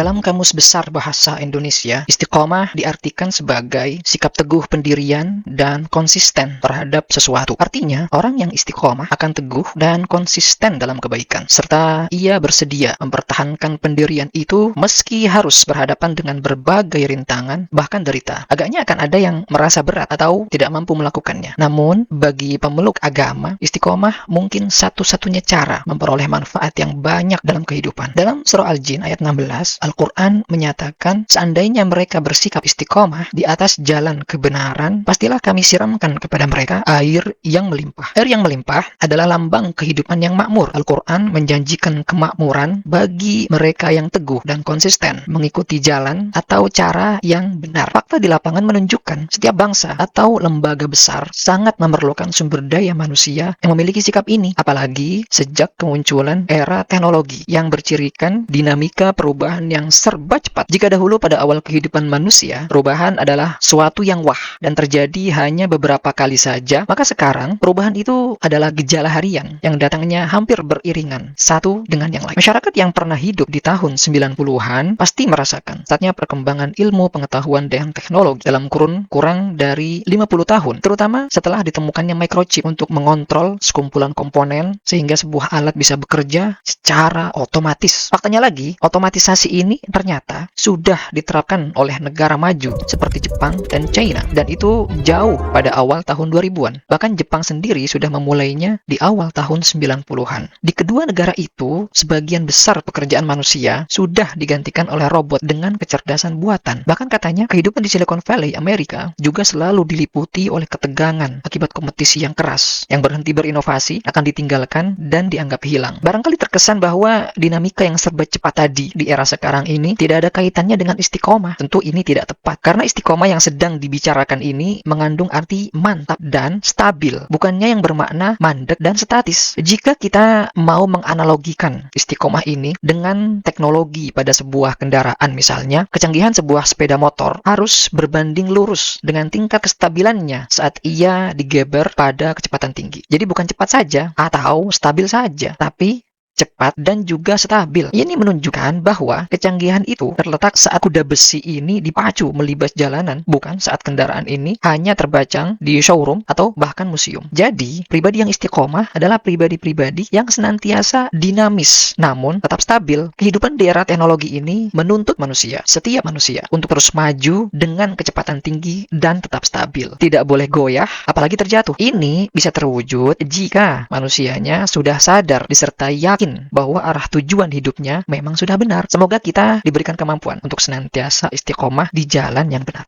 Dalam Kamus Besar Bahasa Indonesia, istiqomah diartikan sebagai sikap teguh pendirian dan konsisten terhadap sesuatu. Artinya, orang yang istiqomah akan teguh dan konsisten dalam kebaikan, serta ia bersedia mempertahankan pendirian itu meski harus berhadapan dengan berbagai rintangan, bahkan derita. Agaknya akan ada yang merasa berat atau tidak mampu melakukannya. Namun, bagi pemeluk agama, istiqomah mungkin satu-satunya cara memperoleh manfaat yang banyak dalam kehidupan. Dalam surah Al-Jin ayat 16, Al-Quran menyatakan, seandainya mereka bersikap istiqomah di atas jalan kebenaran, pastilah kami siramkan kepada mereka air yang melimpah. Air yang melimpah adalah lambang kehidupan yang makmur. Al-Quran menjanjikan kemakmuran bagi mereka yang teguh dan konsisten mengikuti jalan atau cara yang benar. Fakta di lapangan menunjukkan setiap bangsa atau lembaga besar sangat memerlukan sumber daya manusia yang memiliki sikap ini, apalagi sejak kemunculan era teknologi yang bercirikan dinamika perubahan yang serba cepat. Jika dahulu pada awal kehidupan manusia, perubahan adalah suatu yang wah dan terjadi hanya beberapa kali saja, maka sekarang perubahan itu adalah gejala harian yang datangnya hampir beriringan satu dengan yang lain. Masyarakat yang pernah hidup di tahun 90-an pasti merasakan saatnya perkembangan ilmu pengetahuan dan teknologi dalam kurun kurang dari 50 tahun, terutama setelah ditemukannya microchip untuk mengontrol sekumpulan komponen sehingga sebuah alat bisa bekerja secara otomatis. Faktanya lagi, otomatisasi ini ternyata sudah diterapkan oleh negara maju seperti Jepang dan China, dan itu jauh pada awal tahun 2000-an. Bahkan Jepang sendiri sudah memulainya di awal tahun 90-an. Di kedua negara itu, sebagian besar pekerjaan manusia sudah digantikan oleh robot dengan kecerdasan buatan. Bahkan katanya, kehidupan di Silicon Valley, Amerika, juga selalu diliputi oleh ketegangan akibat kompetisi yang keras. Yang berhenti berinovasi akan ditinggalkan dan dianggap hilang. Barangkali terkesan bahwa dinamika yang serba cepat tadi di era sekarang ini tidak ada kaitannya dengan istiqomah. Tentu ini tidak tepat, karena istiqomah yang sedang dibicarakan ini mengandung arti mantap dan stabil, bukannya yang bermakna mandek dan statis. Jika kita mau menganalogikan istiqomah ini dengan teknologi pada sebuah kendaraan misalnya, kecanggihan sebuah sepeda motor harus berbanding lurus dengan tingkat kestabilannya saat ia digeber pada kecepatan tinggi. Jadi bukan cepat saja atau stabil saja, tapi cepat dan juga stabil. Ini menunjukkan bahwa kecanggihan itu terletak saat kuda besi ini dipacu melibas jalanan, bukan saat kendaraan ini hanya terbacang di showroom atau bahkan museum. Jadi, pribadi yang istiqomah adalah pribadi-pribadi yang senantiasa dinamis, namun tetap stabil. Kehidupan di era teknologi ini menuntut manusia, setiap manusia, untuk terus maju dengan kecepatan tinggi dan tetap stabil. Tidak boleh goyah, apalagi terjatuh. Ini bisa terwujud jika manusianya sudah sadar disertai yakin bahwa arah tujuan hidupnya memang sudah benar. Semoga kita diberikan kemampuan untuk senantiasa istiqomah di jalan yang benar.